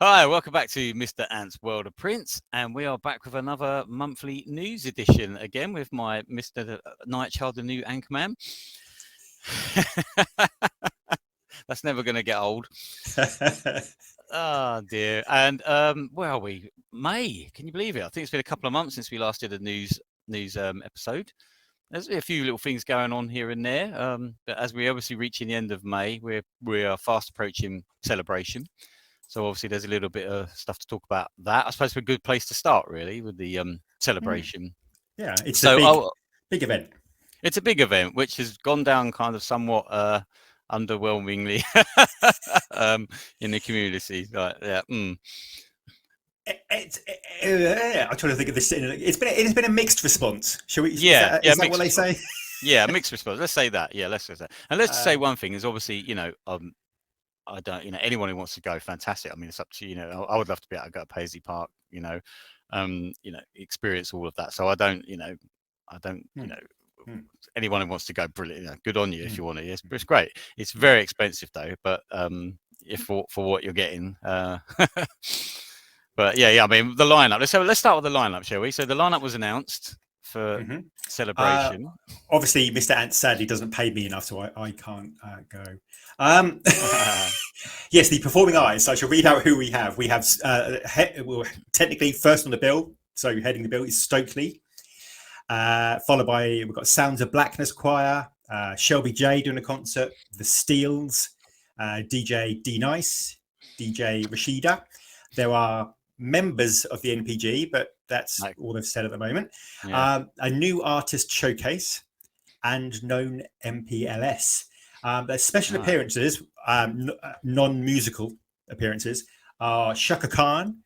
Hi, welcome back to Mr. Ant's World of Prince, and we are back with another monthly news edition again with my Mr. Nightchild, the new anchorman. That's never going to get old. Oh dear. And where are we? May. Can you believe it? I think it's been a couple of months since we last did a news episode. There's a few little things going on here and there, but as we obviously reaching the end of May, we are fast approaching Celebration. So obviously there's a little bit of stuff to talk about that. I suppose it's a good place to start really with the Celebration. Yeah, it's a big event. It's a big event which has gone down kind of somewhat underwhelmingly in the community. Like, yeah. I'm trying to think of this. It's been a mixed response. Shall we? Yeah, is that what they say? Yeah, mixed response. Let's say that. Yeah, let's say that. And let's just say one thing is obviously, I don't, anyone who wants to go, fantastic. I mean, it's up to you. I would love to be able to go to Paisley Park. Experience all of that. So I don't. Anyone who wants to go, brilliant. Good on you if you want to. It's great. It's very expensive though, but if for what you're getting. But yeah. I mean, the lineup. Let's start with the lineup, shall we? So the lineup was announced for Celebration. Obviously, Mr. Ant sadly doesn't pay me enough, so I can't go. Yes, the performing artists. I shall read out who we have. We have technically first on the bill. So heading the bill is Stokely, followed by we've got Sounds of Blackness Choir, Shelby J doing a concert, The Steels, DJ D Nice, DJ Rashida. There are members of the NPG, but that's all they've said at the moment. Yeah. A new artist showcase and known MPLS. There's special appearances, non-musical appearances, are Shaka Khan,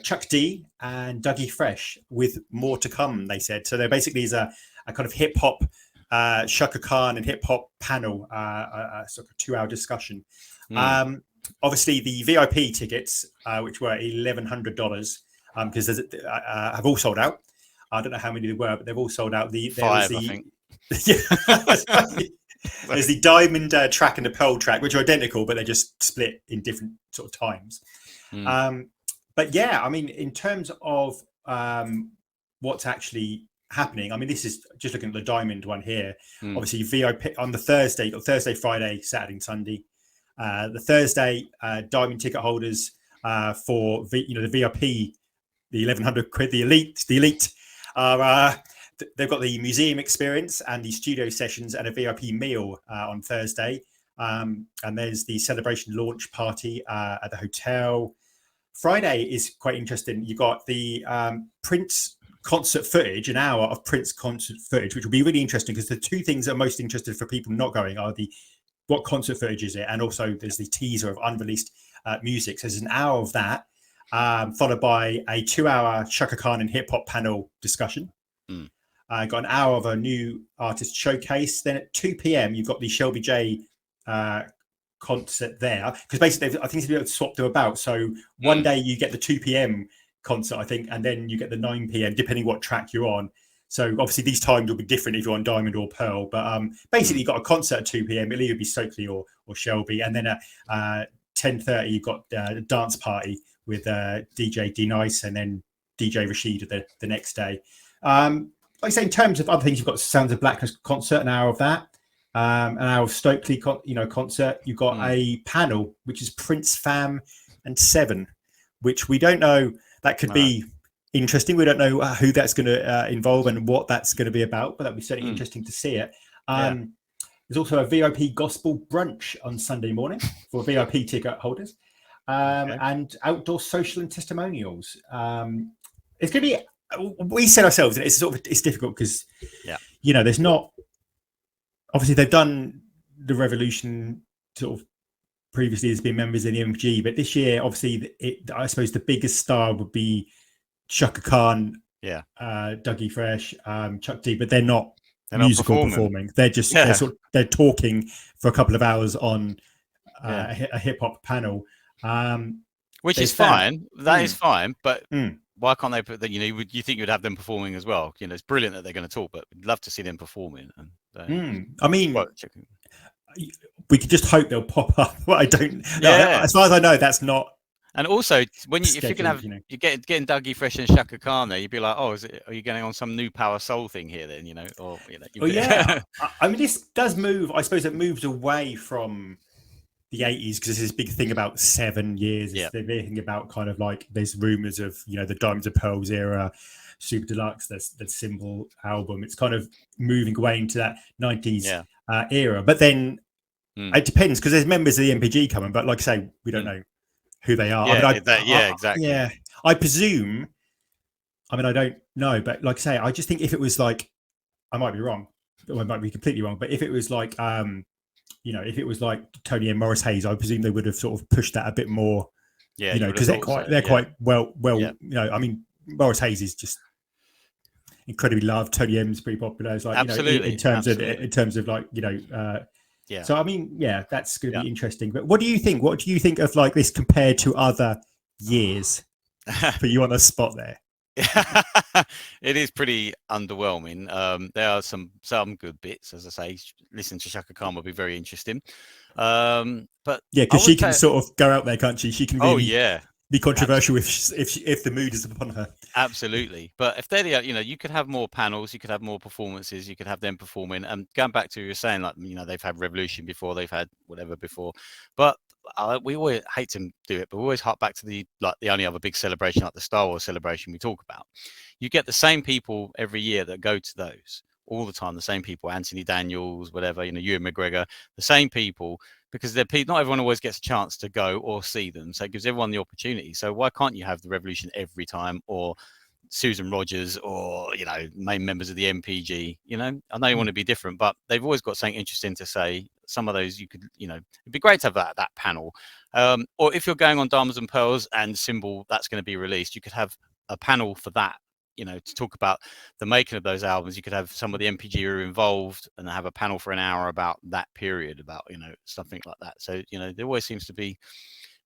Chuck D, and Dougie Fresh, with more to come, they said. So there basically is a kind of hip-hop Shaka Khan and hip-hop panel, a sort of 2-hour discussion. Obviously, the VIP tickets, which were $1,100, because have all sold out. I don't know how many there were, but they've all sold out. I think. There's the Diamond track and the Pearl track, which are identical, but they're just split in different sort of times. But yeah, I mean, in terms of what's actually happening, I mean, this is just looking at the Diamond one here. Obviously, VIP on the Thursday, Friday, Saturday, and Sunday. The Thursday Diamond ticket holders for the VIP, the 1,100 quid, the elite are they've got the museum experience and the studio sessions and a VIP meal on Thursday. And there's the celebration launch party at the hotel. Friday is quite interesting. You got the Prince concert footage, an hour of Prince concert footage, which will be really interesting because the two things that are most interested for people not going are what concert footage is it, and also there's the teaser of unreleased music. So there's an hour of that, followed by a 2-hour Shaka Khan and hip hop panel discussion. Got an hour of a new artist showcase. Then at 2 p.m. you've got the Shelby J concert there, because basically I think it's swapped them about. So one day you get the 2 p.m. concert, I think, and then you get the 9 p.m. depending what track you're on. So obviously these times will be different if you're on Diamond or Pearl, but basically you've got a concert at 2 p.m. It'll either be Stokely or Shelby, and then at 10:30 you've got a dance party with DJ D Nice and then DJ Rashida the next day. Like I say, in terms of other things, you've got Sounds of Blackness concert, an hour of that, an hour of Stokely concert. You've got a panel which is Prince Fam and Seven, which we don't know. That could be interesting. We don't know who that's going to involve and what that's going to be about, but that'd be certainly interesting to see it. There's also a VIP gospel brunch on Sunday morning for VIP ticket holders, and outdoor social and testimonials. It's going to be. We said ourselves, and it's difficult because there's not. Obviously, they've done the Revolution sort of previously as being members in the MG, but this year, obviously, I suppose the biggest star would be Shaka Khan, Dougie Fresh, Chuck D, but they're not musical performing. They're just they're talking for a couple of hours on a hip hop panel, which is fine. That is fine, but why can't they put that? You think you'd have them performing as well? It's brilliant that they're going to talk, but we'd love to see them performing. And I mean, we could just hope they'll pop up. Well, I don't. As far as I know, that's not And also, when if you're gonna scheduled, have you know. you're getting Dougie Fresh and Shaka Khan there, you'd be like, oh, are you going on some new Power Soul thing here then? You know, or Oh yeah, I mean, this does move. I suppose it moves away from the 80s because there's this big thing about 7 years. It's yeah, the big thing about kind of like there's rumors of, you know, the Diamonds and Pearls era, Super Deluxe, that's the Symbol album. It's kind of moving away into that 90s yeah. era. But then Mm. it depends because there's members of the MPG coming, but like I say, we don't know who they are. Yeah, I mean, exactly. yeah, I presume. I mean, I don't know, but like I say, I just think if it was like, I might be wrong, or I might be completely wrong, but if it was like, you know, if it was like Tony and Morris Hayes, I presume they would have sort of pushed that a bit more. Yeah, you know, because they're quite well. Yeah. You know, I mean, Morris Hayes is just incredibly loved. Tony M's pretty popular. It's like, absolutely, you know, in terms of like, you know, yeah. So I mean, yeah, that's going to be interesting. But what do you think? What do you think of like this compared to other years? Put you on the spot there. It is pretty underwhelming. There are some good bits, as I say. Listening to Shaka Khan will be very interesting. But yeah, because she can sort of go out there, can't she? She can really be controversial if the mood is upon her. Absolutely. But if they're the, you know, you could have more panels, you could have more performances, you could have them performing. And going back to what you were saying, like, you know, they've had Revolution before, they've had whatever before, but we always hate to do it, but we always hark back to the only other big celebration, like the Star Wars celebration we talk about. You get the same people every year that go to those all the time, the same people, Anthony Daniels, whatever, you know, Ewan McGregor, the same people, because they're not everyone always gets a chance to go or see them. So it gives everyone the opportunity. So why can't you have the Revolution every time, or Susan Rogers, or, you know, main members of the MPG? You know, I know you want to be different, but they've always got something interesting to say. Some of those you could, you know, it'd be great to have that panel. Or if you're going on Diamonds and Pearls and Symbol, that's going to be released, you could have a panel for that, you know, to talk about the making of those albums. You could have some of the MPG who are involved and have a panel for an hour about that period, about, you know, something like that. So, you know, there always seems to be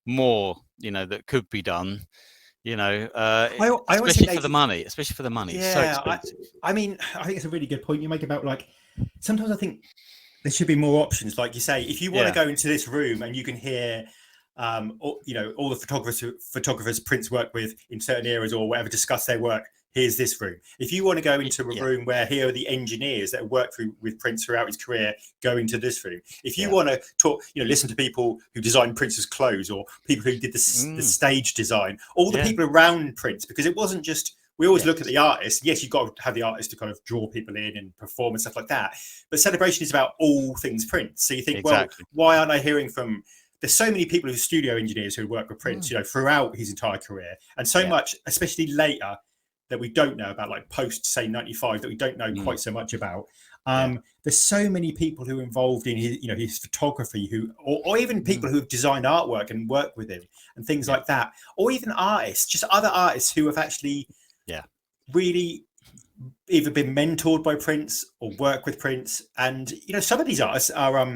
more, you know, that could be done. You know, especially for the money. Yeah, it's so expensive. I mean, I think it's a really good point you make about, like, sometimes I think there should be more options. Like you say, if you want to go into this room and you can hear, you know, all the photographers Prince worked with in certain eras or whatever, discuss their work, here's this room. If you want to go into a room where here are the engineers that worked with Prince throughout his career, go into this room. If you want to talk, you know, listen to people who designed Prince's clothes, or people who did the stage design, all the people around Prince, because it wasn't just, we always look at the artist. Yes, you've got to have the artist to kind of draw people in and perform and stuff like that. But Celebration is about all things Prince. So you think, well, why aren't I hearing from, there's so many people who are studio engineers who work with Prince, you know, throughout his entire career, and so much, especially later, that we don't know about, like post, say, 95, that we don't know quite so much about. There's so many people who are involved in his, you know, his photography, who, or even people who have designed artwork and worked with him and things like that, or even artists, just other artists who have actually really either been mentored by Prince or work with Prince. And, you know, some of these artists are,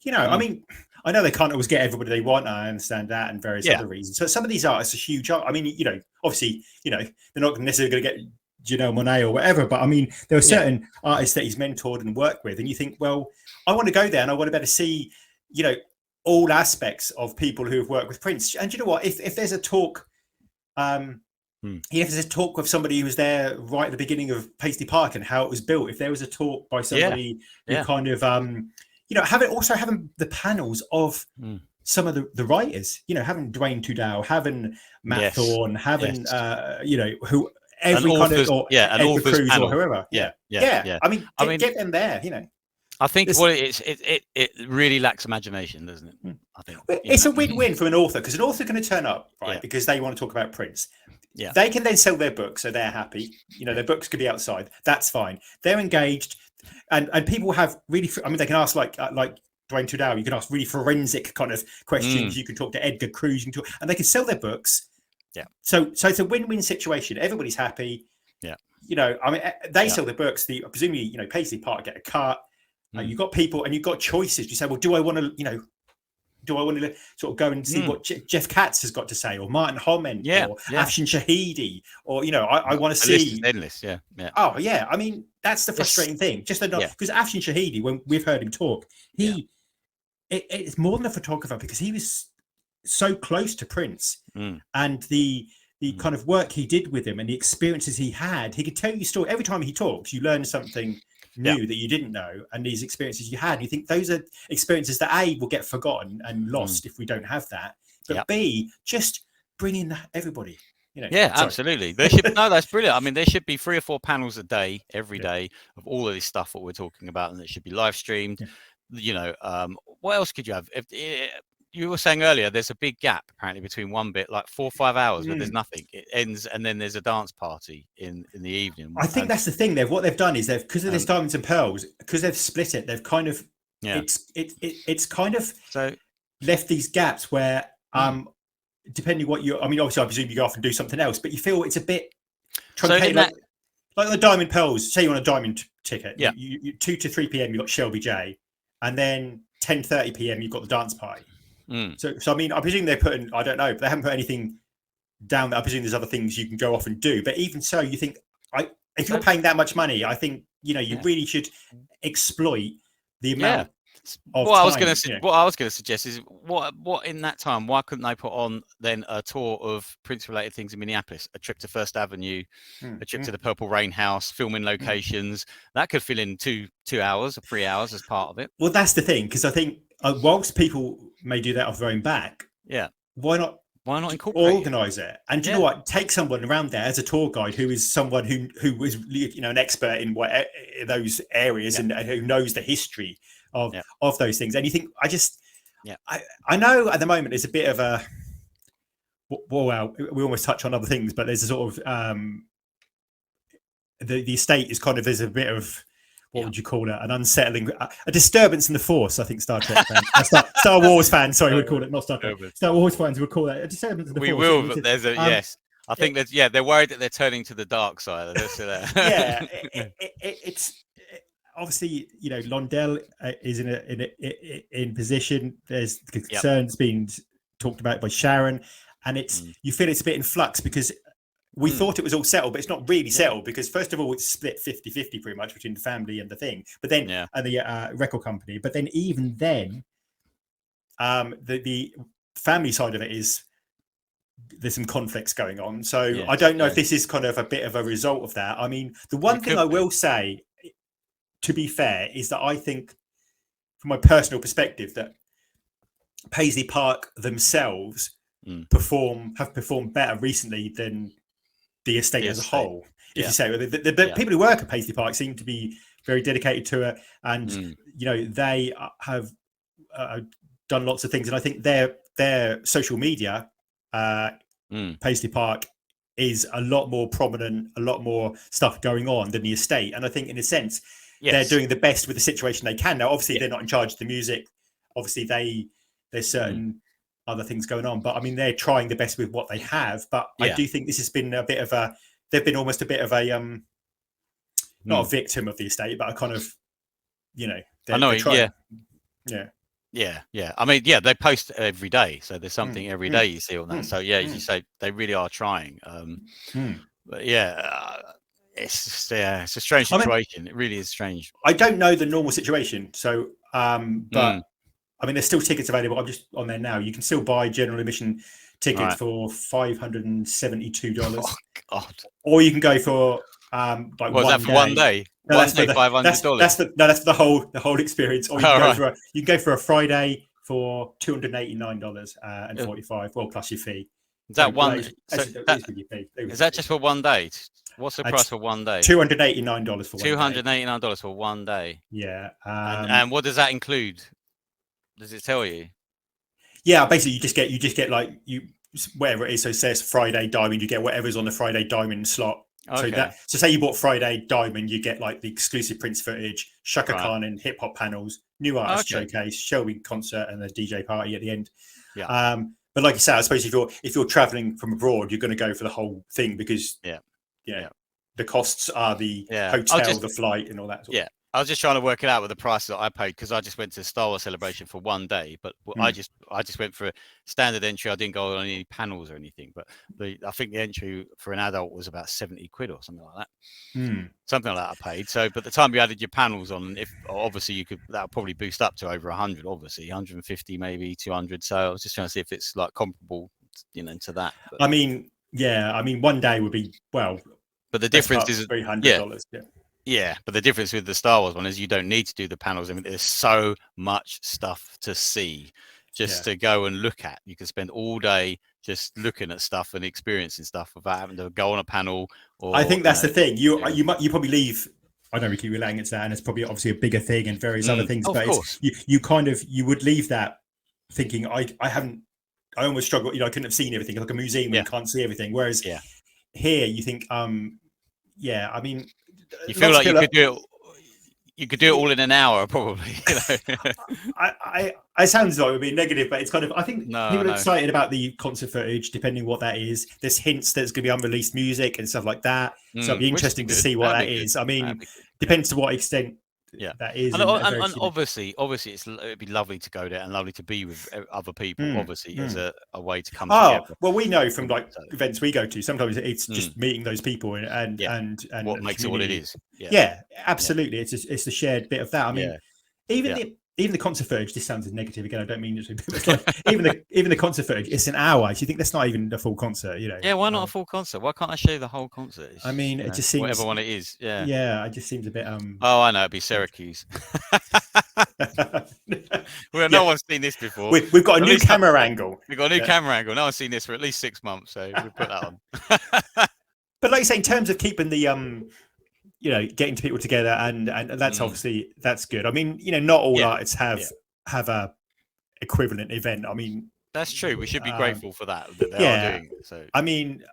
you know, I mean, I know they can't always get everybody they want. I understand that, and various other reasons. So some of these artists are huge. I mean, you know, obviously, you know, they're not necessarily going to get Janelle Monáe or whatever, but I mean, there are certain artists that he's mentored and worked with, and you think, well, I want to go there and I want to be able to see, you know, all aspects of people who have worked with Prince. And you know what? If there's a talk, if there's a talk with somebody who was there right at the beginning of Paisley Park and how it was built, if there was a talk by somebody who kind of, you know, having the panels of some of the writers, you know, having Dwayne Tudor, having Matt Thorne, having you know, who every kind of, or Edward Cruz or whoever. I mean, get them there, you know. I think what it really lacks imagination, doesn't it? I think it's a win-win from an author, because an author can turn up, right, because they want to talk about Prince. They can then sell their books, so they're happy. You know, their books could be outside. That's fine. They're engaged, and people have really. I mean, they can ask like Dwayne Tudor. You can ask really forensic kind of questions. You can talk to Edgar Cruz. You can talk, and they can sell their books. So it's a win-win situation. Everybody's happy. You know, I mean, they sell their books. Presumably, you know, Paisley Park get a cut. You've got people, and you've got choices. You say, well, do I want to, you know, sort of go and see what Jeff Katz has got to say, or Martin Homent, or Afshin Shahidi, or, you know, I want to see. It's endless, Oh yeah, I mean, that's the frustrating thing. Just that, because Afshin Shahidi, when we've heard him talk, it's more than a photographer, because he was so close to Prince, and the kind of work he did with him and the experiences he had. He could tell you a story every time he talks. You learn something new that you didn't know, and these experiences you had. You think those are experiences that A, will get forgotten and lost if we don't have that, but B, just bring in everybody. You know, absolutely. There should that's brilliant. I mean, there should be 3 or 4 panels a day, every day, of all of this stuff what we're talking about, and it should be live streamed. You know, what else could you have? If you were saying earlier, there's a big gap apparently between one bit, like 4 or 5 hours, where there's nothing. It ends, and then there's a dance party in the evening. I think that's the thing. What they've done is because of this Diamonds and Pearls, because they've split it, they've kind of it's kind of left these gaps where depending what you, I mean, obviously I presume you go off and do something else, but you feel it's a bit truncated, like the Diamond Pearls. Say you want a diamond ticket, you 2 to 3 p.m. you've got Shelby J, and then 10:30 p.m. you've got the dance party. So I mean, I presume they're putting, I don't know, but they haven't put anything down. I presume there's other things you can go off and do, but even so, you think if you're paying that much money, I think you really should exploit the amount. What I was going to suggest is what in that time, why couldn't they put on then a tour of Prince related things in Minneapolis, a trip to First Avenue, a trip to the Purple Rain House, filming locations that could fill in 2 hours or 3 hours as part of it. Well, that's the thing, because I think whilst people may do that off their own back, why not organize it? And do you know what, take someone around there as a tour guide who is someone who was an expert in those areas and who knows the history of those things. And you think, I know at the moment there's a bit of a well, we almost touch on other things, but there's a sort of the estate is kind of, there's a bit of what would you call it, an unsettling, a disturbance in the force, I think Star Trek fans, Star Wars fans, sorry, would call it, not Star Trek, Star Wars fans would call that a disturbance in the force. We will, but there's a I think that they're worried that they're turning to the dark side. It's obviously, Londell is in position. There's concerns being talked about by Sharon, and it's you feel it's a bit in flux because we thought it was all settled, but it's not really settled because first of all it's split 50-50 pretty much between the family and the thing, but then and the record company. But then even then, the family side of it is there's some conflicts going on. So I don't know if this is kind of a bit of a result of that. I mean, the one thing I will say, to be fair, is that I think, from my personal perspective, that Paisley Park themselves have performed better recently than the estate as a whole. If you say the people who work at Paisley Park seem to be very dedicated to it, and they have done lots of things. And I think their social media, Paisley Park, is a lot more prominent, a lot more stuff going on than the estate. And I think, in a sense, they're doing the best with the situation they can. Now, obviously, they're not in charge of the music. Obviously, there's certain other things going on, but I mean, they're trying the best with what they have. But I do think this has been a bit of they've been almost a bit of a not a victim of the estate, but a kind of, I know, I mean, they post every day, so there's something every day you see on that. So as you say, they really are trying. But it's just, it's a strange situation. It really is strange. I don't know the normal situation, so but I mean, there's still tickets available. I'm just on there now. You can still buy general admission tickets for $572. Oh God! Or you can go for like was that for one day? No, that's $500. That's the whole experience. Or you can go for a Friday for $289 and 45. Well, plus your fee. Is that one? Is that just for one day? What's the price for one day? $289 for one day. $289 for one day. Yeah. And what does that include? Does it tell you? Yeah, basically you just get like whatever it is. So say it's Friday Diamond, you get whatever's on the Friday Diamond slot. Okay. So say you bought Friday Diamond, you get like the exclusive Prince footage, Shaka Khan and hip hop panels, new artist showcase, Shelby concert, and a DJ party at the end. Yeah. But like you said, I suppose if you're traveling from abroad, you're going to go for the whole thing because the costs are the hotel, the flight, and all that. I was just trying to work it out with the price that I paid, because I just went to Star Wars Celebration for one day, but I just went for a standard entry. I didn't go on any panels or anything, but I think the entry for an adult was about 70 quid or something like that. Something like that I paid. So, but the time you added your panels on, if obviously you could, that would probably boost up to over 100, obviously 150, maybe 200. So I was just trying to see if it's like comparable, to that. But, I mean, one day would be, well, but the difference is $300. Yeah, but the difference with the Star Wars one is you don't need to do the panels. I mean, there's so much stuff to see, just to go and look at. You can spend all day just looking at stuff and experiencing stuff without having to go on a panel. Or I think that's the thing. You probably leave. I know we keep relaying it to that, and it's probably obviously a bigger thing and various other things. But you would leave that thinking, I almost struggle. I couldn't have seen everything, like a museum. You can't see everything. Whereas here, you think, I mean. You feel like you could do it all in an hour, probably. I sounds like it would be negative, but it's kind of. I think people are excited about the concert footage, depending what that is. There's hints there's going to be unreleased music and stuff like that, so it'd be interesting to see what that is. I mean, depends to what extent that is. And obviously, it'd be lovely to go there and lovely to be with other people. Obviously, as a way to come together. Well, we know from like events we go to, sometimes it's just meeting those people and what makes it what it is. Yeah, absolutely. It's the shared bit of that. I mean, even the concert footage. This sounds negative again. I don't mean it to, but it's like even the concert footage. It's an hour. So you think that's not even a full concert? Yeah. Why not a full concert? Why can't I show you the whole concert? I mean, it just seems whatever one it is. Yeah. Yeah. It just seems a bit. Oh, I know. It'd be Syracuse. Well, no one's seen this before. We've got a new camera angle. We've got a new camera angle. No one's seen this for at least 6 months, so we'll put that on. But like you say, in terms of keeping the getting people together, and that's obviously that's good. I mean, not all artists have a equivalent event. I mean, that's true. We should be grateful for that they are doing it. So I mean,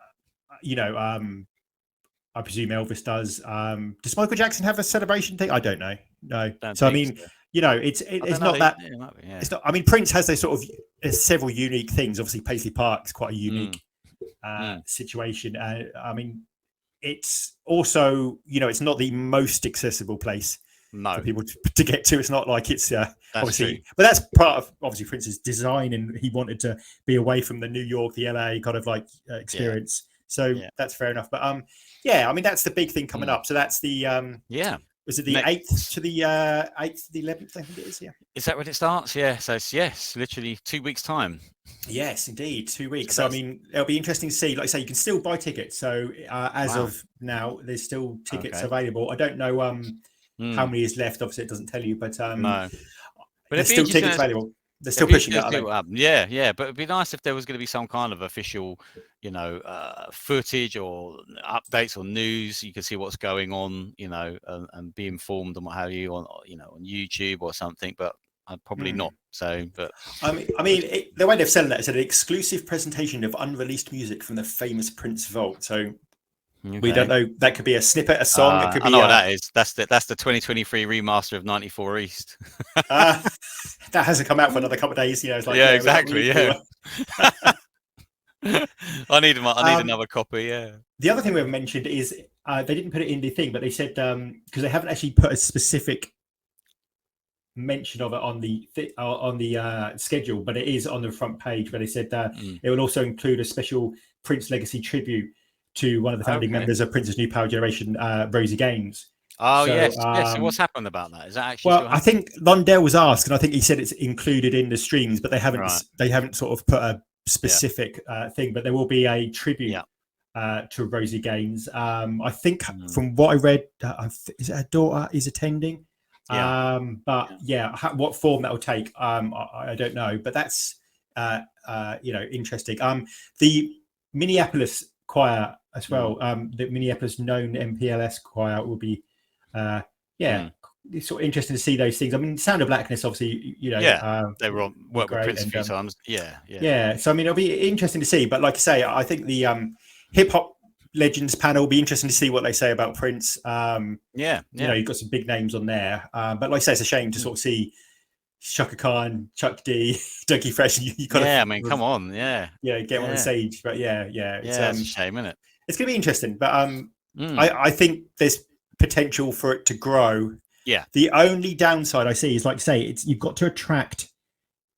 I presume Elvis does. Does Michael Jackson have a celebration thing? I don't know. No. So I mean, it's not that. It's not. I mean, Prince has those sort of several unique things. Obviously, Paisley Park is quite a unique situation. I mean. It's also, it's not the most accessible place for people to get to. It's not like it's obviously, true. But that's part of obviously Prince's design, and he wanted to be away from the New York, the LA kind of like experience. So that's fair enough. But I mean that's the big thing coming up. So that's the was it the 8th to the 8th to the 11th? I think it is. Yeah. Is that when it starts? Yeah. So it's literally 2 weeks' time. Yes, indeed, 2 weeks. So I mean, it'll be interesting to see. Like I say, you can still buy tickets. So as of now, there's still tickets available. I don't know how many is left. Obviously, it doesn't tell you, but no. But there's still tickets available. They're still pushing it. Yeah. But it'd be nice if there was going to be some kind of official, footage or updates or news. You can see what's going on, and be informed and what have you on YouTube or something. But probably not. So, but I mean, the way they've said that is an exclusive presentation of unreleased music from the famous Prince vault. So we don't know. That could be a snippet, a song. It could be. I know what that is. That's the 2023 remaster of 94 East. That hasn't come out for another couple of days. It's like exactly. I need another copy. Yeah. The other thing we've mentioned is they didn't put it in the thing, but they said because they haven't actually put a specific mention of it on the schedule, but it is on the front page where they said it will also include a special Prince legacy tribute to one of the founding members of Prince's New Power generation, Rosie Gaines. Oh, so, yes. So what's happened about that? Is that actually? Well, I think Lundell was asked, and I think he said it's included in the streams, but they haven't sort of put a specific thing. But there will be a tribute to Rosie Gaines. I think from what I read, is it her daughter is attending? What form that will take, I don't know. But that's interesting. The Minneapolis choir as well. The Minneapolis known MPLS choir will be. It's sort of interesting to see those things. I mean, Sound of Blackness, obviously, they were on work with Prince a few times. So I mean, it'll be interesting to see. But like I say, I think the hip hop legends panel will be interesting to see what they say about Prince. You've got some big names on there. But like I say, it's a shame to sort of see Shaka Khan, Chuck D, Dougie Fresh. I mean, come on, get on the stage. But it's a shame, isn't it? It's going to be interesting. But I think there's potential for it to grow. Yeah. The only downside I see is, like you say, you've got to attract.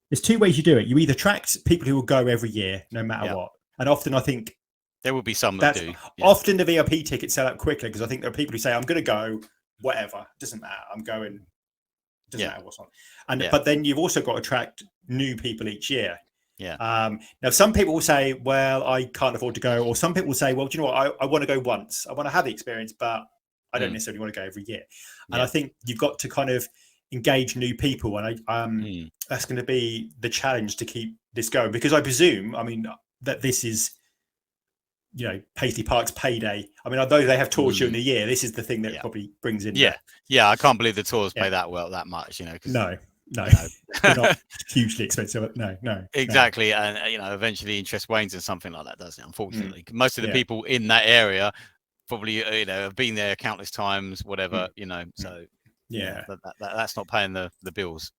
There's two ways you do it. You either attract people who will go every year, no matter what, and often I think there will be some that do. Often the VIP tickets sell out quickly because I think there are people who say, "I'm going to go, whatever, doesn't matter. I'm going. Doesn't matter what's on." And but then you've also got to attract new people each year. Yeah. Now some people will say, "Well, I can't afford to go," or some people will say, "Well, do you know what? I want to go once. I want to have the experience, but I don't necessarily want to go every year." And I think you've got to kind of engage new people, and that's going to be the challenge to keep this going, because I presume, I mean, that this is, you know, Paisley Park's payday. I mean, although they have tours during the year, this is the thing that probably brings in. I can't believe the tours pay that much. You know, no, they're not hugely expensive. No, exactly. And you know, eventually interest wanes and something like that, doesn't it? Unfortunately, most of the people in that area probably, you know, have been there countless times, whatever, you know. So that's not paying the bills.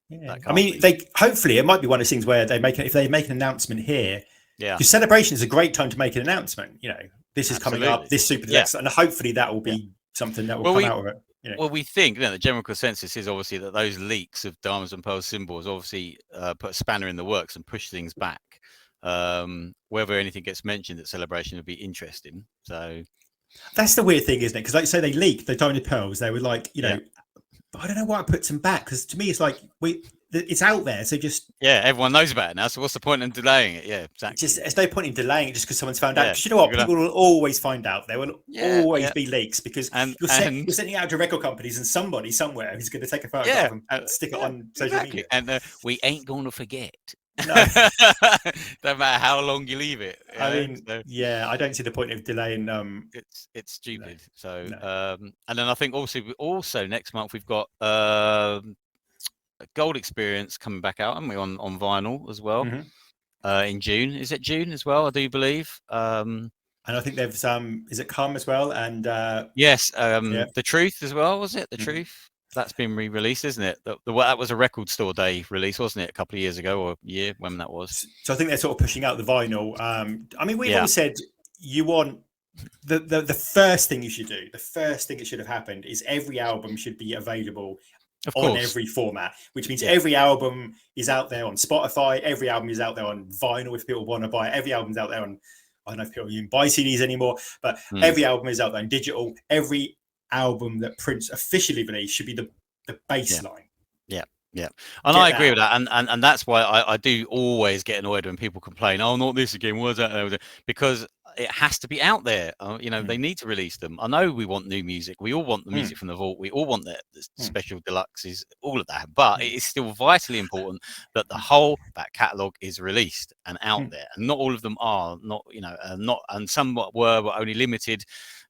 I mean, hopefully it might be one of those things where if they make an announcement here. Because Celebration is a great time to make an announcement. You know, this is coming up, this Super Deluxe, and hopefully that will be something that will come out of it. You know. Well, we think, you know, the general consensus is obviously that those leaks of Diamonds and Pearls symbols obviously put a spanner in the works and push things back. Whether anything gets mentioned at Celebration would be interesting. So that's the weird thing, isn't it? Because like you say, they leaked the Diamond and Pearls. They were like, you know, I don't know why I put them back, because to me it's like it's out there, so just everyone knows about it now. So what's the point in delaying it? Yeah, exactly. There's no point in delaying it just because someone's found out. Because you know what, people will always find out. There will always be leaks, because you're sending it out to record companies, and somebody somewhere is going to take a photograph and stick it on social media. And we ain't going to forget. No, don't matter how long you leave it. I mean, I don't see the point of delaying. It's stupid. No, so and then I think also next month we've got a Gold Experience coming back out, haven't we, on vinyl as well, in June. Is it June as well? I do believe. And I think they've is it Come as well, and yes, The Truth as well, was it? The Truth. That's been re-released, isn't it? That was a Record Store Day release, wasn't it? A couple of years ago, or a year, when that was. So I think they're sort of pushing out the vinyl. I mean, we've always said you want the first thing you should do. The first thing that should have happened is every album should be available on every format, which means every album is out there on Spotify. Every album is out there on vinyl if people want to buy it. Every album's out there on, I don't know if people even buy CDs anymore, but every album is out there in digital. Every album that Prince officially released should be the baseline. Yeah. And I agree with that. And that's why I do always get annoyed when people complain, "Oh, not this again. What's that?" Because it has to be out there. You know, they need to release them. I know we want new music. We all want the music from the vault. We all want the special deluxes, all of that. But it is still vitally important that the whole back catalogue is released and out there. And not all of them are. Not, you know, and some were only limited.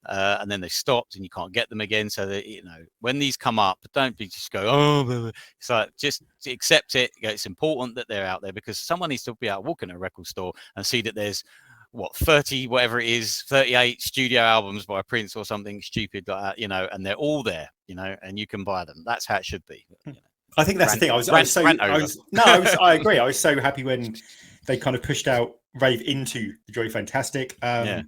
And then they stopped and you can't get them again. So that, you know, when these come up, don't just go, "Oh," it's like, just accept it. It's important that they're out there, because someone needs to be out walking a record store and see that there's 30, whatever it is, 38 studio albums by Prince or something stupid like that, you know, and they're all there, you know, and you can buy them. That's how it should be. You know. I think that's the thing. I agree. I was so happy when they kind of pushed out Rave into the Joy Fantastic. I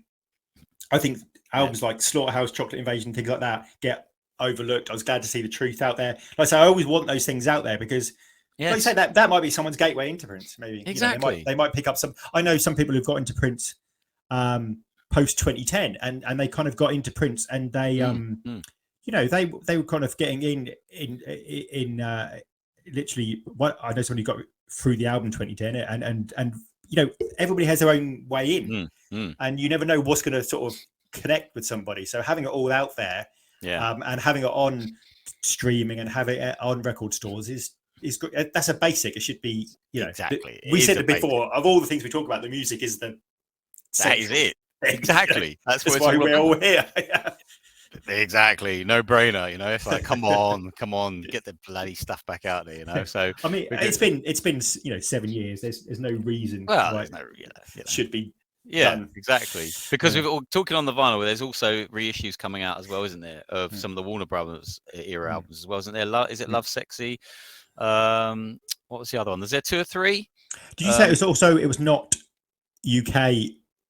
think albums like Slaughterhouse, Chocolate Invasion, things like that get overlooked. I was glad to see The Truth out there. Like I say, I always want those things out there, because like you say, that might be someone's gateway into Prince. Maybe exactly. You know, they might pick up some. I know some people who've got into Prince post 2010, and they kind of got into Prince, and they you know, they were kind of getting in literally. What I know, somebody got through the album 2010, and you know, everybody has their own way in, and you never know what's going to sort of connect with somebody. So having it all out there, and having it on streaming and having it on record stores is good. That's a basic. It should be, you know, exactly. We said it before. Of all the things we talk about, the music is that is it. Exactly. That's why we're all here. Exactly. No brainer. You know, it's like, come on, get the bloody stuff back out there. You know. So I mean, it's been you know, 7 years. There's no reason why it should be. Done. Exactly. Because we're talking on the vinyl, there's also reissues coming out as well, isn't there, of some of the Warner Brothers era albums as well, isn't there? Is it Love Sexy? What was the other one? Is there 2 or 3? Did you say it was not UK?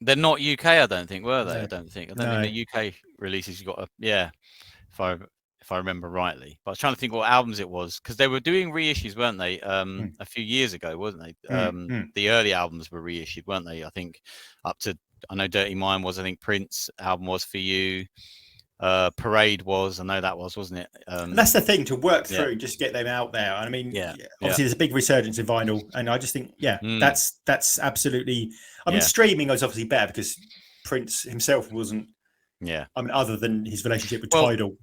They're not UK, I don't think, were they? I don't think the UK releases you got if if I remember rightly. But I was trying to think what albums it was, because they were doing reissues, weren't they? A few years ago, wasn't they? The early albums were reissued, weren't they? I think up to, I know Dirty Mind was, I think Prince album was For You. Parade was, I know that was, wasn't it? And that's the thing, to work through, just get them out there. I mean, obviously there's a big resurgence in vinyl, and I just think, that's absolutely. I mean, streaming was obviously better because Prince himself wasn't. Yeah. I mean, other than his relationship with Tidal.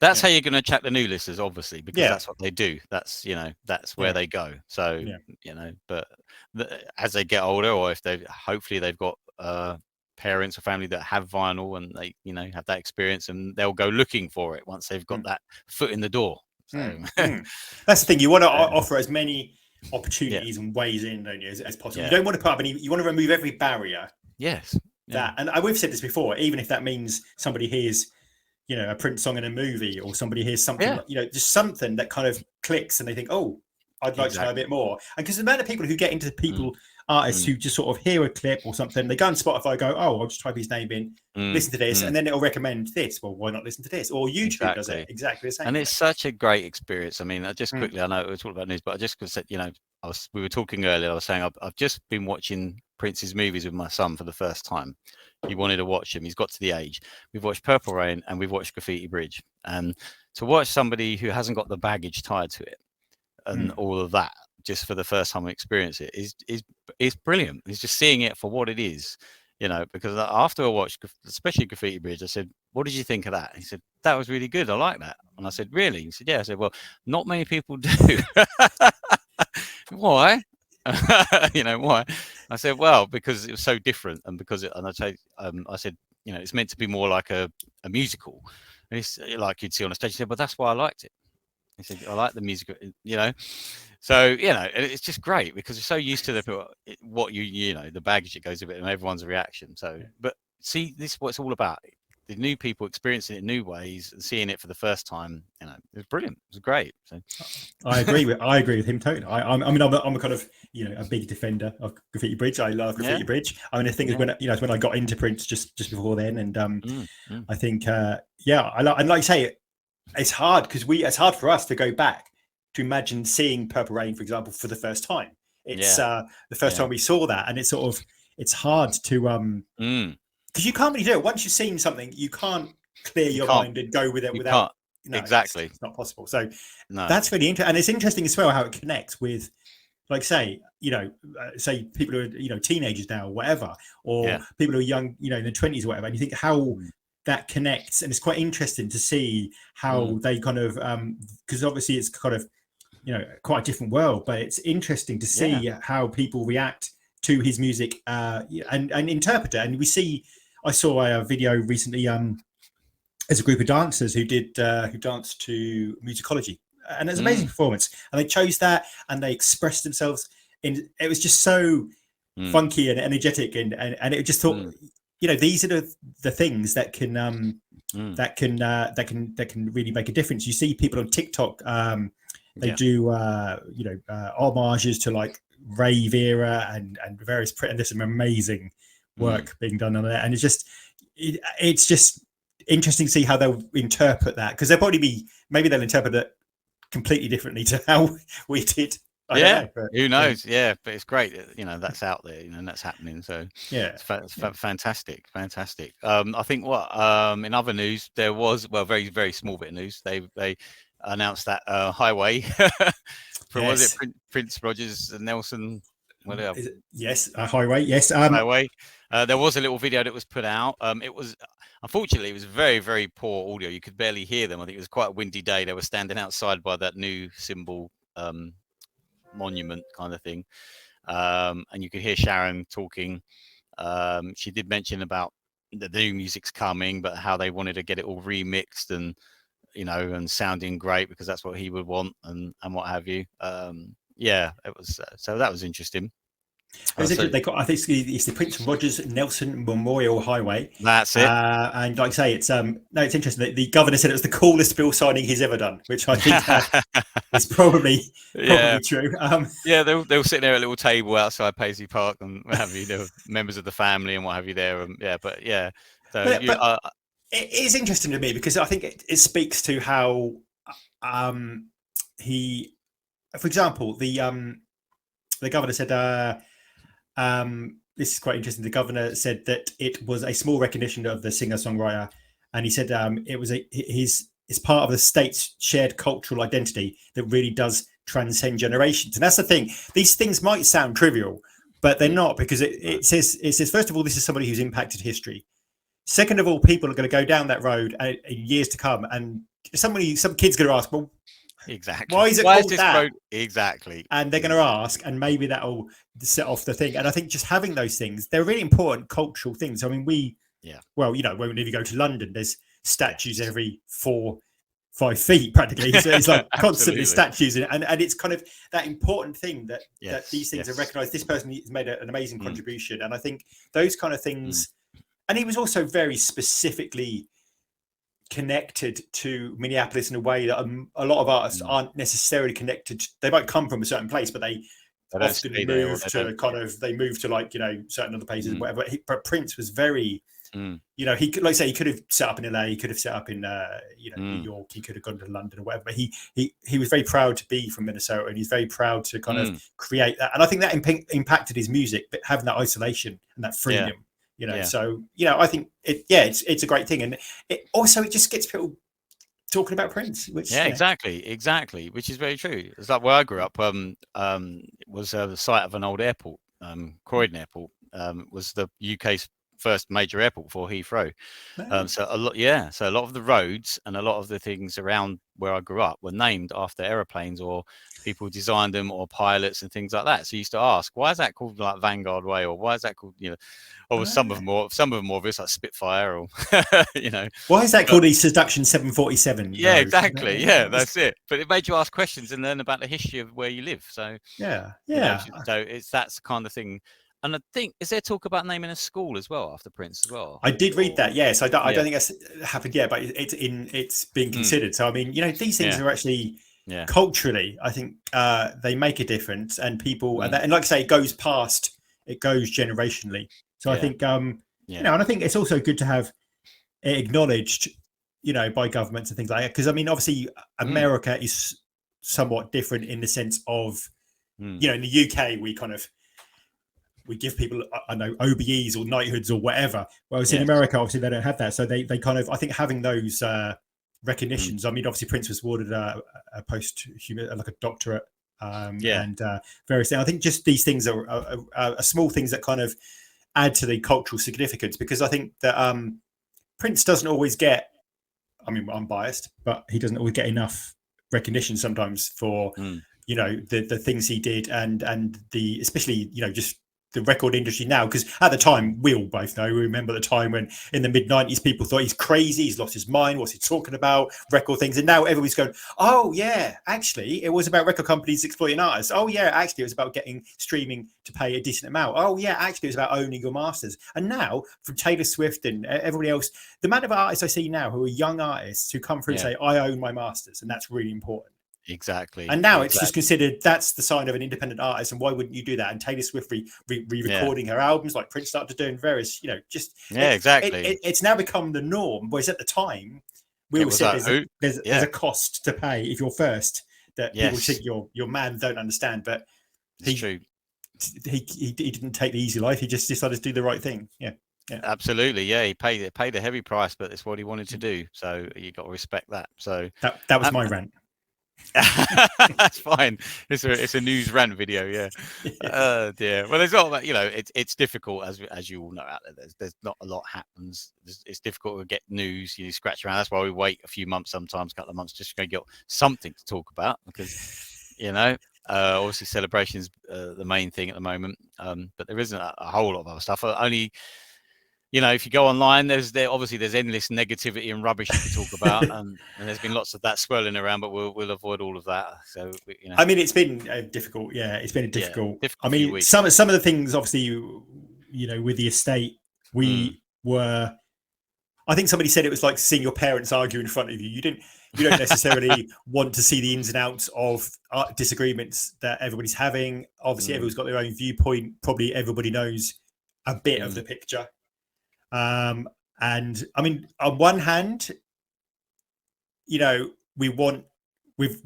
That's how you're going to attract the new listeners, obviously, because that's what they do. That's, that's where they go. So, but as they get older, or if hopefully they've got parents or family that have vinyl, and they, have that experience, and they'll go looking for it once they've got that foot in the door. So that's the thing. You want to offer as many opportunities and ways in, don't you, as possible. You don't want to put up any. You want to remove every barrier. Yes. And we've said this before. Even if that means somebody hears, a Prince song in a movie, or somebody hears something, just something that kind of clicks, and they think, "Oh, I'd like to know a bit more." And because the amount of people who get into artists who just sort of hear a clip or something, they go on Spotify, go, "Oh, I'll just type his name in, listen to this," and then it'll recommend this. Well, why not listen to this? Or YouTube does it exactly the same. And it's such a great experience. I mean, just quickly, I know we're talking about news, but I just said, we were talking earlier. I was saying I've just been watching Prince's movies with my son for the first time. He wanted to watch him. He's got to the age. We've watched Purple Rain and we've watched Graffiti Bridge. And to watch somebody who hasn't got the baggage tied to it and all of that, just for the first time I experience it, is brilliant. It's just seeing it for what it is, because after I watched, especially Graffiti Bridge, I said, "What did you think of that?" He said, "That was really good. I like that." And I said, "Really?" He said, "Yeah." I said, "Well, not many people do." Why? Why? I said, well, because it was so different, and because I said, it's meant to be more like a musical, and it's like you'd see on a stage. He said, "But that's why I liked it." He said, "I like the music, So it's just great because you're so used to the baggage that goes with it and everyone's reaction. So, but see, this is what it's all about. The new people experiencing it in new ways and seeing it for the first time, it was brilliant. It was great. So I agree with him totally. I'm a kind of a big defender of Graffiti Bridge. I love Graffiti Bridge. I mean, the thing is when I got into Prince just before then, and I think and like you say, it's hard because it's hard for us to go back to imagine seeing Purple Rain, for example, for the first time. It's the first time we saw that, and it's hard to because you can't really do it. Once you've seen something, you can't clear your mind and go with it without. Exactly. It's not possible. So that's really interesting. And it's interesting as well how it connects with, like, say people who are, teenagers now or whatever, or people who are young, in their 20s or whatever. And you think how that connects. And it's quite interesting to see how they kind of, because obviously it's kind of, quite a different world, but it's interesting to see how people react to his music and interpret it. And I saw a video recently as a group of dancers who danced to Musicology, and it was an amazing performance, and they chose that and they expressed themselves it was just so funky and energetic, and it just thought these are the things that can really make a difference. You see people on TikTok they do homages to like rave era and various and there's some amazing work being done on it, and it's just interesting to see how they'll interpret that, because they'll interpret it completely differently to how we did. I don't know, but, who knows? But it's great, that's out there, and that's happening. So it's fantastic. I think in other news there was, well, very very small bit of news. They announced that highway for was it Prince Rogers and Nelson. Whatever. Highway. Yes, highway. There was a little video that was put out. Unfortunately, it was very, very poor audio. You could barely hear them. I think it was quite a windy day. They were standing outside by that new symbol monument kind of thing, and you could hear Sharon talking. She did mention about the new music's coming, but how they wanted to get it all remixed and and sounding great, because that's what he would want and what have you. It was so that was interesting. They got, I think it's the Prince Rogers Nelson Memorial Highway. That's it. And like I say, it's interesting. The governor said it was the coolest bill signing he's ever done, which I think is probably true. They were sitting there at a little table outside Paisley Park and what have you. There were members of the family and what have you there. So it is interesting to me because I think it speaks to how he, for example, the governor said, this is quite interesting. The governor said that it was a small recognition of the singer-songwriter, and he said it was it's part of the state's shared cultural identity that really does transcend generations. And that's the thing. These things might sound trivial, but they're not, because it says first of all, this is somebody who's impacted history. Second of all, people are going to go down that road in years to come, and some kid's going to ask, well, exactly, why is it called that? Road? Exactly. And they're going to ask, and maybe that'll set off the thing. And I think just having those things, they're really important cultural things. I mean, well, you know, whenever you go to London, there's statues every 4-5 feet practically. So it's like constantly statues, and it's kind of that important thing that these things are recognized. This person has made an amazing contribution, and I think those kind of things. And he was also very specifically connected to Minneapolis in a way that a lot of artists aren't necessarily connected. They might come from a certain place, but they often move to they move to, like, you know, certain other places, whatever. But Prince was very, you know, he could, like say, he could have set up in LA, he could have set up in New York, he could have gone to London or whatever. But he was very proud to be from Minnesota, and he's very proud to kind of create that. And I think that impacted his music, but having that isolation and that freedom. You know, so, you know, I think it's a great thing, and it just gets people talking about Prince, which exactly, which is very true. It's like where I grew up. Was the site of an old airport, Croydon Airport. Was the UK's first major airport before Heathrow. So a lot of the roads and a lot of the things around where I grew up were named after aeroplanes, or people designed them, or pilots and things like that. So you used to ask, why is that called like Vanguard Way, or why is that called, you know, or some of them more obvious, like Spitfire, or you know, why is that called the Seduction 747? Yeah, exactly. Yeah, that's it. But it made you ask questions and learn about the history of where you live. So yeah. So that's the kind of thing. And I think, is there talk about naming a school as well after Prince as well? I did read that. Yes, I don't think that's happened yet, but it's being considered. So I mean, you know, these things are actually culturally, I think they make a difference, and people, and like I say, it goes generationally. So I think you know, and I think it's also good to have it acknowledged, you know, by governments and things like that. Because I mean, obviously, America is somewhat different in the sense of, you know, in the UK we give people, I know, OBEs or knighthoods or whatever. Whereas in America, obviously, they don't have that. So they kind of, I think, having those recognitions. I mean, obviously, Prince was awarded a post-human, like a doctorate, and various things. I think just these things are small things that kind of add to the cultural significance, because I think that Prince doesn't always get, I mean, I'm biased, but he doesn't always get enough recognition sometimes for, you know, the things he did, and the, especially, you know, just the record industry now, because at the time, we all both know, we remember the time when in the mid-90s people thought he's crazy, he's lost his mind, what's he talking about, record things, and now everybody's going, oh yeah, actually it was about record companies exploiting artists, oh yeah, actually it was about getting streaming to pay a decent amount, oh yeah, actually it was about owning your masters. And now, from Taylor Swift and everybody else, the amount of artists I see now who are young artists who come through and say, I own my masters, and that's really important. Exactly. And now it's just considered, that's the sign of an independent artist, and why wouldn't you do that? And Taylor Swift re-recording her albums, like Prince started doing various, you know, just exactly. It's now become the norm. Whereas at the time, we all said there's a cost to pay if you're first, that people think your man don't understand. But he didn't take the easy life. He just decided to do the right thing. Yeah. Absolutely. Yeah, he paid a heavy price, but it's what he wanted to do. So you got to respect that. So that was my rant. That's fine. It's a news rant video. Yeah. Dear. Well, there's not, you know, it's difficult, as you all know out there. There's not a lot happens. It's difficult to get news. You scratch around. That's why we wait a few months, sometimes a couple of months, just to get something to talk about, because, you know, obviously celebrations the main thing at the moment. But there isn't a whole lot of other stuff. Only, you know, if you go online, there's endless negativity and rubbish you can talk about, and there's been lots of that swirling around. But we'll avoid all of that. So, you know, I mean, it's been difficult. Yeah, it's been a difficult. Difficult I mean, some of the things, obviously, you know, with the estate, we were. I think somebody said it was like seeing your parents argue in front of you. You don't necessarily want to see the ins and outs of disagreements that everybody's having. Obviously, everyone's got their own viewpoint. Probably everybody knows a bit of the picture. And I mean, on one hand, you know, we've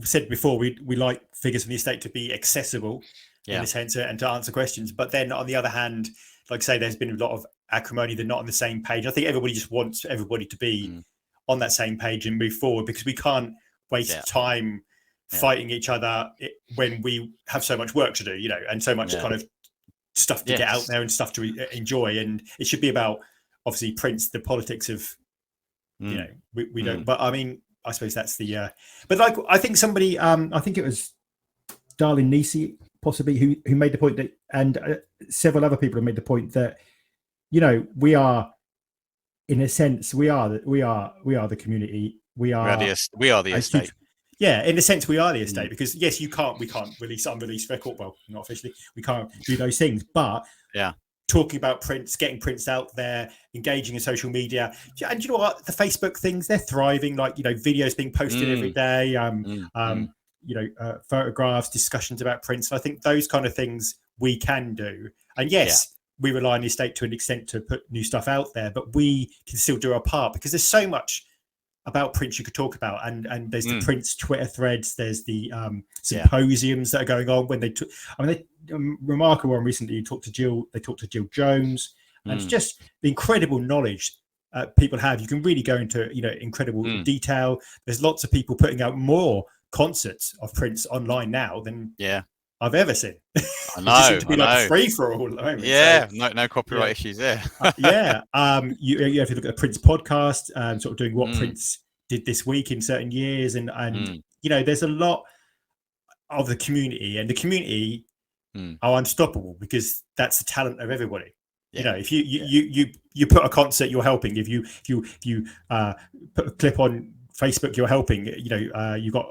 said before, we like figures from the estate to be accessible in a sense and to answer questions. But then on the other hand, like I say, there's been a lot of acrimony. They're not on the same page. I think everybody just wants everybody to be on that same page and move forward, because we can't waste time fighting each other when we have so much work to do, you know, and so much kind of stuff to get out there and stuff to enjoy. And it should be about, obviously, Prince, the politics of, you know, we don't. But I mean, I suppose that's the. But like, I think somebody, I think it was Darlene Nisi, possibly, who made the point that, and several other people have made the point that, you know, we are, in a sense, we are the community. We are the estate. Yeah, in a sense, we are the estate, because yes, we can't release unreleased record. Well, not officially, we can't do those things. But talking about prints, getting prints out there, engaging in social media, and you know what, the Facebook things, they're thriving. Like, you know, videos being posted every day. You know, photographs, discussions about prints. And I think those kind of things we can do. And yes, we rely on the estate to an extent to put new stuff out there, but we can still do our part, because there's so much about Prince you could talk about, and there's the Prince Twitter threads, there's the symposiums that are going on when they took. I mean, they remarkable one recently. They talked to Jill Jones, and it's just the incredible knowledge people have. You can really go into, you know, incredible detail. There's lots of people putting out more concerts of Prince online now than I've ever seen. I know. It seems to be like free for all at the moment. Yeah, so, no copyright issues there. You have to look at the Prince podcast, sort of doing what Prince did this week in certain years, and you know, there's a lot of the community, and the community are unstoppable, because that's the talent of everybody. You know, if you put a concert, you're helping. If you put a clip on Facebook, you're helping. You know, you've got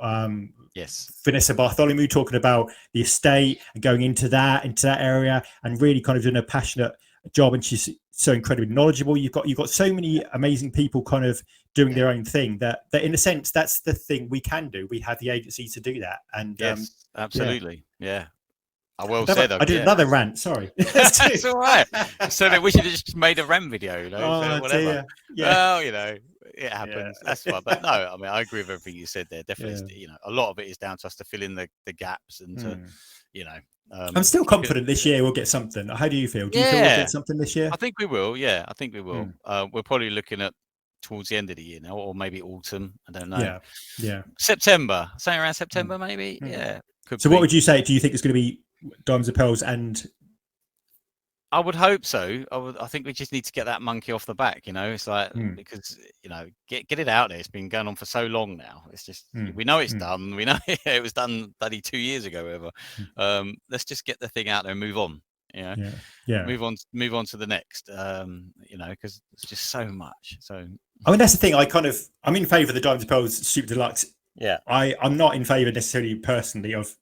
Vanessa Bartholomew talking about the estate and going into that area, and really kind of doing a passionate job, and she's so incredibly knowledgeable. You've got so many amazing people kind of doing their own thing, that in a sense, that's the thing we can do. We have the agency to do that. And absolutely. I I did another rant, sorry. It's all right. So that we should have just made a rant video, you know, whatever. Well, you know, it happens. That's fine. But no, I mean, I agree with everything you said there. Definitely, you know, a lot of it is down to us to fill in the gaps and to, you know. I'm still confident this year we'll get something. How do you feel? Do you feel we'll get something this year? I think we will. Yeah, I think we will. We're probably looking at towards the end of the year now, or maybe autumn. I don't know. Yeah. September. Something around September, maybe. Yeah. So what would you say? Do you think it's going to be Diamonds and Pearls? And I would hope so. I think we just need to get that monkey off the back, you know. It's like, because, you know, get it out there. It's been going on for so long now. It's just, we know it's done. We know it was done bloody 2 years ago, whatever. Let's just get the thing out there and move on. You know, move on to the next. You know, because it's just so much. So I mean, that's the thing. I'm in favour of the Diamonds and Pearls Super Deluxe. Yeah, I'm not in favour necessarily personally of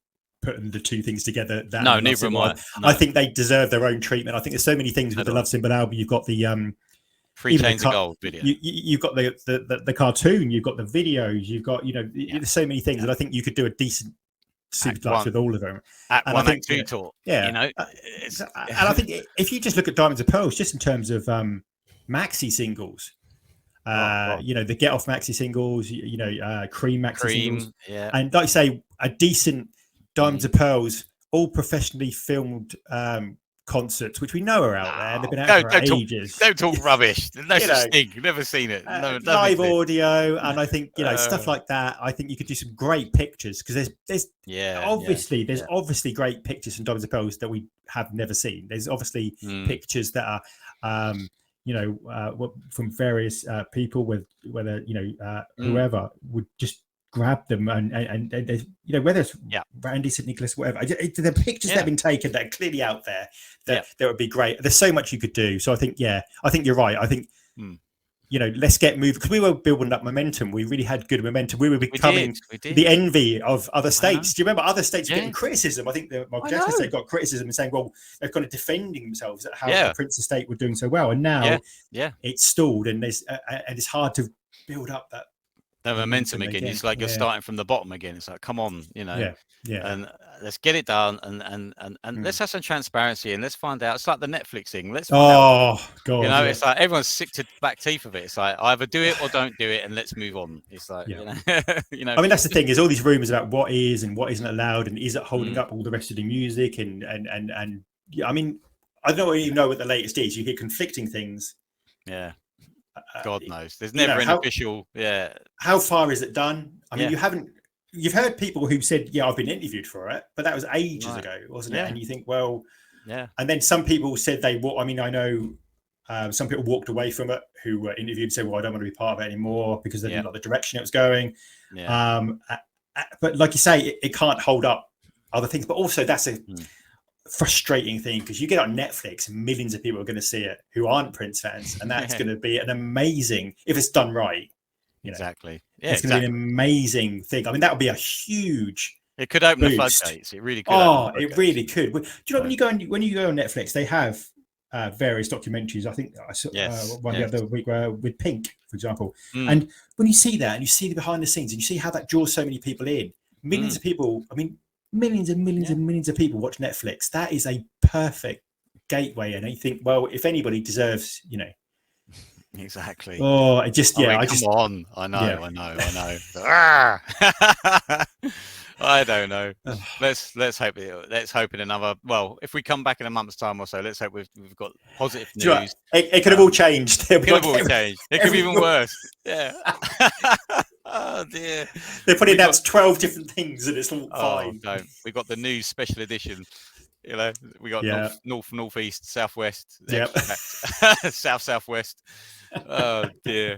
putting the two things together. No, neither am I. No. I think they deserve their own treatment. I think there's so many things with the Love Symbol album. You've got the 3 Chains of Gold video. You've got the cartoon. You've got the videos. You've got, you know, there's so many things that I think you could do a decent Super Deluxe with all of them. Act 1, Act 2 tour. Yeah, you know, and I think if you just look at Diamonds and Pearls, just in terms of maxi singles. You know, the Get Off maxi singles, you know, Cream maxi singles, and like I say, a decent Diamonds and Pearls, all professionally filmed concerts, which we know are out there. They've been out for ages. Don't talk rubbish. No such thing. Never seen it. Live audio, and I think, you know, stuff like that. I think you could do some great pictures, because there's obviously great pictures from Diamonds and Pearls that we have never seen. There's obviously pictures that are you know, from various people, whether you know whoever would just grab them and you know, whether it's Randy, St. Nicholas, whatever. The pictures that have been taken that are clearly out there that would be great. There's so much you could do. So I think you're right. I think you know, let's get moving, because we were building up momentum. We really had good momentum. We were becoming the envy of other states. Do you remember other states getting criticism? I think the Michael Jackson estate got criticism and saying, well, they're kind of defending themselves at how the Prince estate were doing so well, and now it's stalled, and it's hard to build up momentum again. It's like you're starting from the bottom again. It's like, come on, and let's get it done, and let's have some transparency, and let's find out. It's like the Netflix thing. Let's find out. God, it's like everyone's sick to back teeth of it. It's like either do it or don't do it, and let's move on. It's like I mean, that's the thing. Is all these rumors about what is and what isn't allowed, and is it holding up all the rest of the music, and I mean, I don't even know what the latest is. You hear conflicting things. Yeah. God knows. There's never an official. Yeah. How far is it done? I mean, you've heard people who said, "Yeah, I've been interviewed for it," but that was ages ago, wasn't it? And you think, well, And then some people said I mean, I know some people walked away from it who were interviewed and said, "Well, I don't want to be part of it anymore because they didn't like the direction it was going." But like you say, it can't hold up other things. But also, that's a frustrating thing because you get on Netflix and millions of people are going to see it who aren't Prince fans, and that's going to be an amazing, if it's done right, exactly, it's going to be an amazing thing. I mean, that would be a huge, it could open the floodgates. It really could. It really could. Do you know, when you go on Netflix, they have various documentaries. I think I saw one the other week with Pink, for example. And when you see that and you see the behind the scenes and you see how that draws so many people in, millions of people, I mean, millions and millions and millions of people watch Netflix. That is a perfect gateway. And I think, well, if anybody deserves, exactly. Oh, it just, come on. I know. I don't know. Let's hope in another. Well, if we come back in a month's time or so, let's hope we've got positive news. It could have all changed. It could have all changed. It could be even worse. Yeah. Oh dear. They put in 12 different things and it's all fine. No. We got the news special edition. We got north, east, southwest, southwest. Oh dear.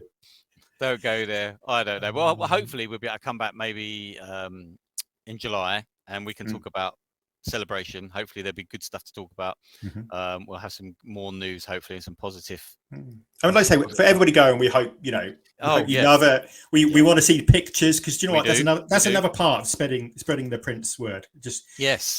Don't go there. I don't know. Well, hopefully we'll be able to come back maybe in July and we can talk about celebration. Hopefully there'll be good stuff to talk about. We'll have some more news, hopefully, and some positive. I would like to say for everybody going, we hope we want to see the pictures because that's another part of spreading the Prince word. Just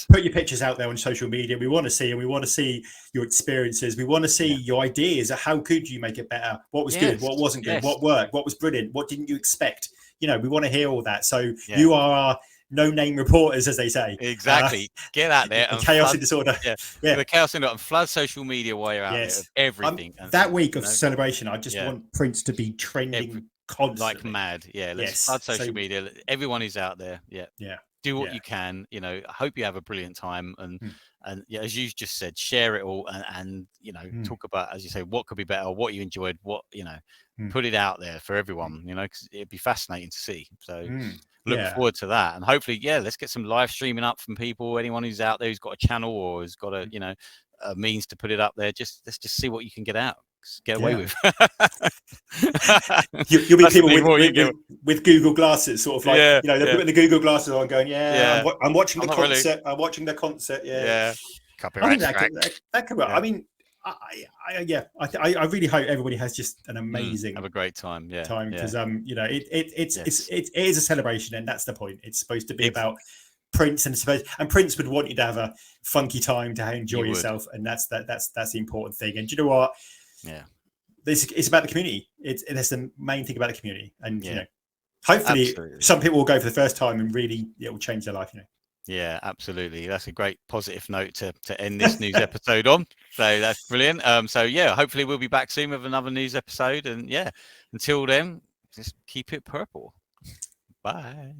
put your pictures out there on social media. We want to see, and we want to see your experiences. We want to see your ideas of how could you make it better, what was good, what wasn't good, what worked, what was brilliant, what didn't you expect. We want to hear all that. So you are our no-name reporters, as they say. Exactly. Get out there and chaos and disorder. The chaos and flood social media while you're out there of everything. That week of celebration, I just want Prince to be trending constantly. Like mad. Let's flood social media. Everyone is out there. Do what you can. I hope you have a brilliant time and as you just said, share it all and talk about, as you say, what could be better, what you enjoyed, what put it out there for everyone, because it'd be fascinating to see. So look forward to that, and hopefully let's get some live streaming up from people, anyone who's out there who's got a channel or has got a a means to put it up there. Let's just see what you can get away with. You'll be people with Google glasses, sort of like they're putting the Google glasses on, going, I'm watching the concert. Really. I'm watching the concert. Copyright. I think that could work. I mean, I really hope everybody has just an amazing, have a great time. Because it is a celebration, and that's the point. It's supposed to be about Prince, and Prince would want you to have a funky time to enjoy yourself, and that's the important thing. And do you know what? It's about the community. That's the main thing about the community, and hopefully some people will go for the first time and really it will change their life. Yeah, absolutely. That's a great positive note to end this news episode on. So that's brilliant. Hopefully we'll be back soon with another news episode. And until then, just keep it purple. Bye.